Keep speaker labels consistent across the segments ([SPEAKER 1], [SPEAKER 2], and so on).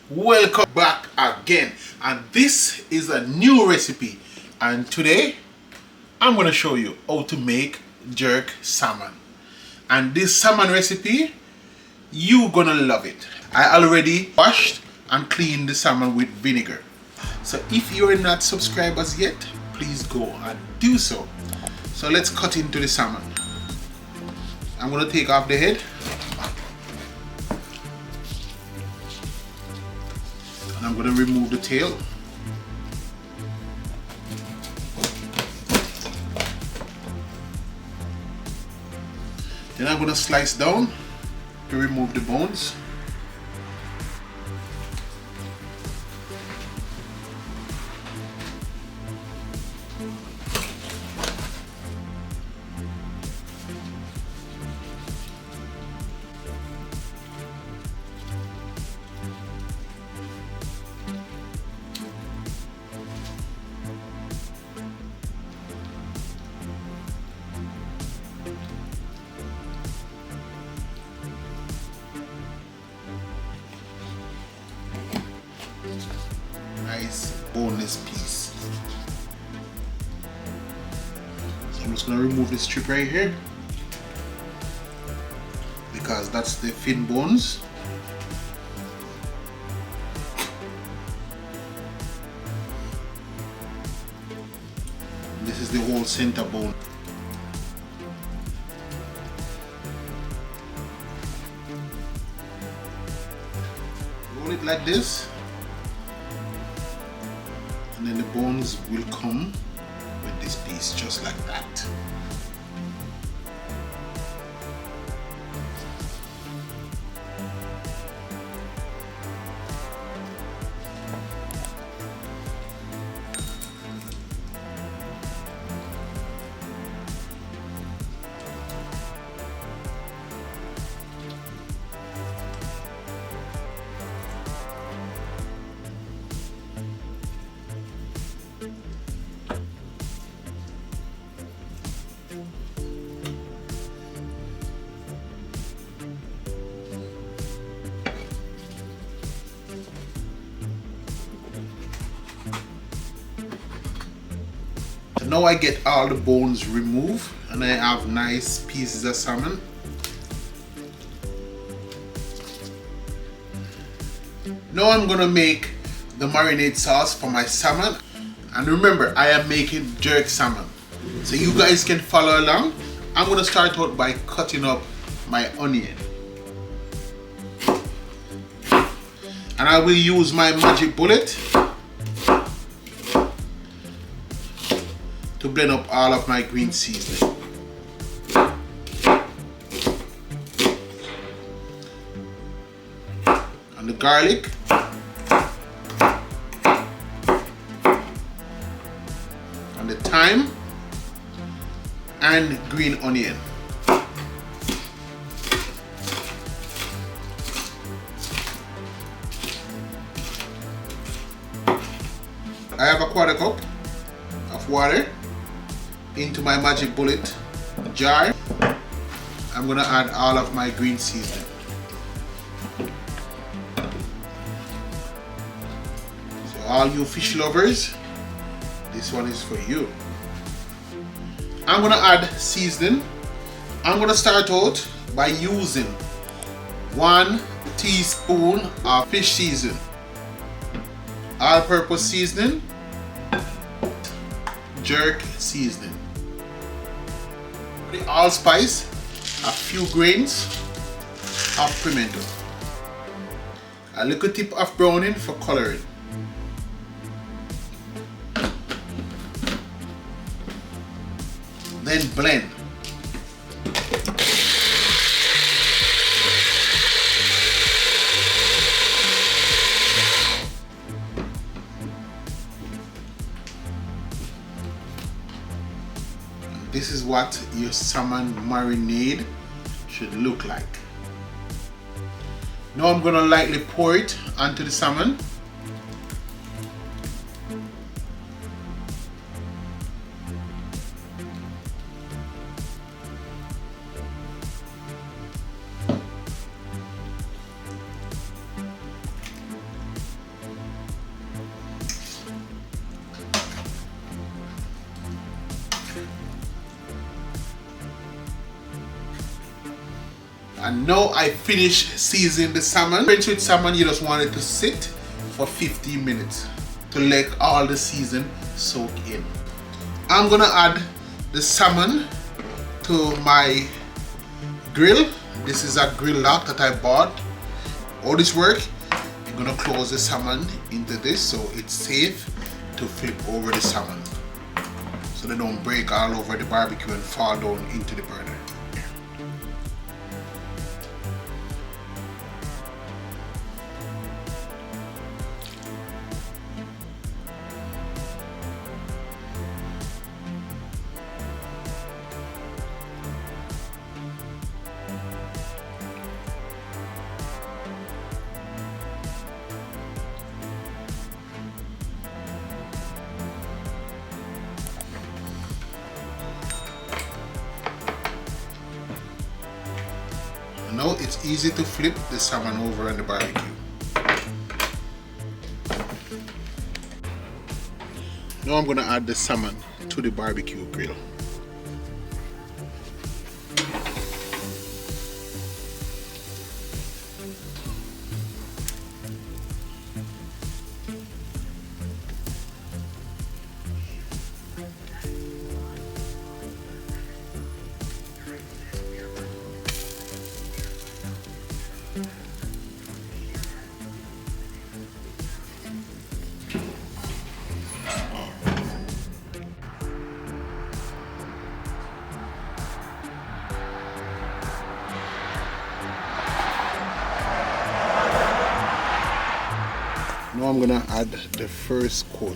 [SPEAKER 1] Welcome back again, and this is a new recipe, and today I'm going to show you how to make jerk salmon. And this salmon recipe, you're going to love it. I already washed and cleaned the salmon with vinegar. So if you're not subscribed as yet, please go and do so. So let's cut into the salmon. I'm going to take off the head. And I'm going to remove the tail. Then I'm going to slice down to remove the bones. Nice boneless piece. So I'm just going to remove this strip right here because that's the fin bones. This is the whole center bone. Roll it like this. And then the bones will come with this piece just like that. So now I get all the bones removed and I have nice pieces of salmon. Now I'm gonna make the marinade sauce for my salmon. And remember, I am making jerk salmon. So you guys can follow along. I'm gonna start out by cutting up my onion. And I will use my magic bullet to blend up all of my green seasoning. And the garlic. And the thyme. And green onion. I have a quarter cup of water into my magic bullet jar. I'm gonna add all of my green seasoning. So all you fish lovers, this one is for you. I'm gonna add seasoning. I'm gonna start out by using 1 teaspoon of fish seasoning, all-purpose seasoning, jerk seasoning, the allspice, a few grains of pimento, a little tip of browning for coloring. Then blend. This is what your salmon marinade should look like. Now I'm going to lightly pour it onto the salmon. And now I finished seasoning the salmon. French with salmon, you just want it to sit for 15 minutes to let all the season soak in. I'm gonna add the salmon to my grill. This is a grill lock that I bought. All this work, you're gonna close the salmon into this so it's safe to flip over the salmon, so they don't break all over the barbecue and fall down into the burner. Now it's easy to flip the salmon over on the barbecue. Now I'm going to add the salmon to the barbecue grill. Now I'm gonna add the first coat.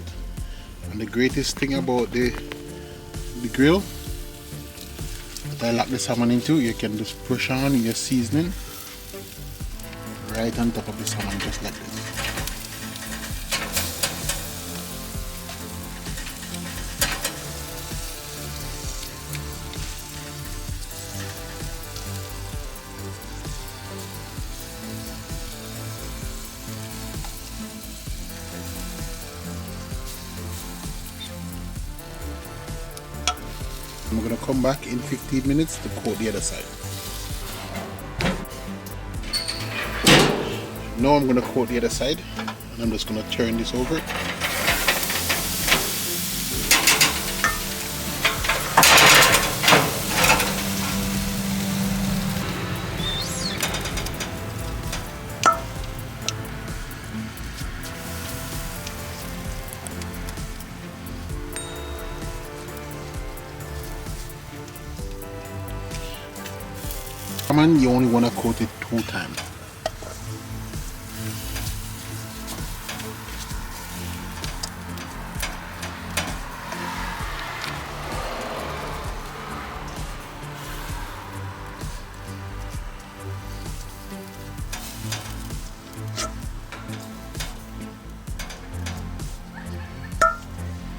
[SPEAKER 1] And the greatest thing about the grill that I lock the salmon into, you can just push on your seasoning right on top of the salmon, just like this. I'm going to come back in 15 minutes to coat the other side. Now I'm going to coat the other side, and I'm just going to turn this over. Salmon, you only want to coat it 2 times.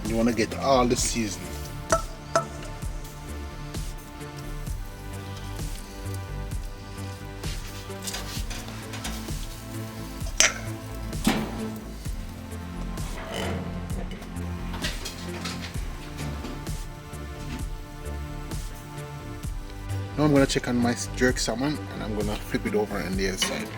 [SPEAKER 1] You want to get all the seasoning. Now I'm going to check on my jerk salmon, and I'm going to flip it over on the other side.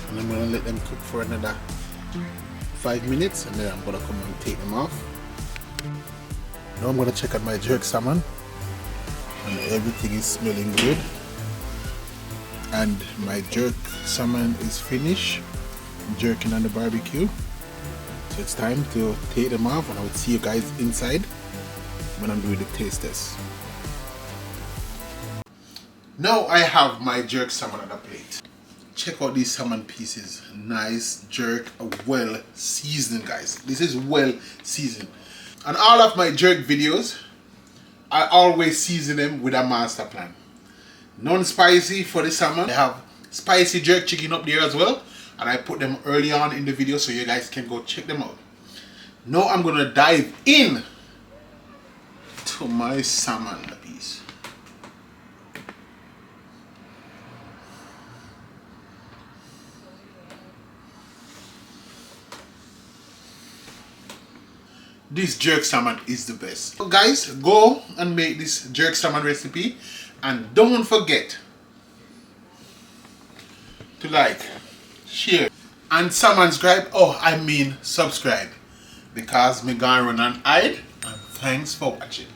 [SPEAKER 1] And I'm going to let them cook for another 5 minutes, and then I'm going to come and take them off. Now I'm going to check out my jerk salmon, and everything is smelling good, and my jerk salmon is finished jerking on the barbecue. So it's time to take them off, and I will see you guys inside when I'm doing the taste test. Now I have my jerk salmon on the plate. Check out these salmon pieces. Nice jerk, well seasoned, guys. This is well seasoned. On all of my jerk videos, I always season them with a master plan. Non-spicy for the salmon. I have spicy jerk chicken up there as well, and I put them early on in the video so you guys can go check them out. Now I'm gonna dive in to my salmon piece. this jerk salmon is the best. So guys, go and make this jerk salmon recipe, and don't forget to like, share, and subscribe. Oh, I mean subscribe, because me gonna run and hide. And thanks for watching.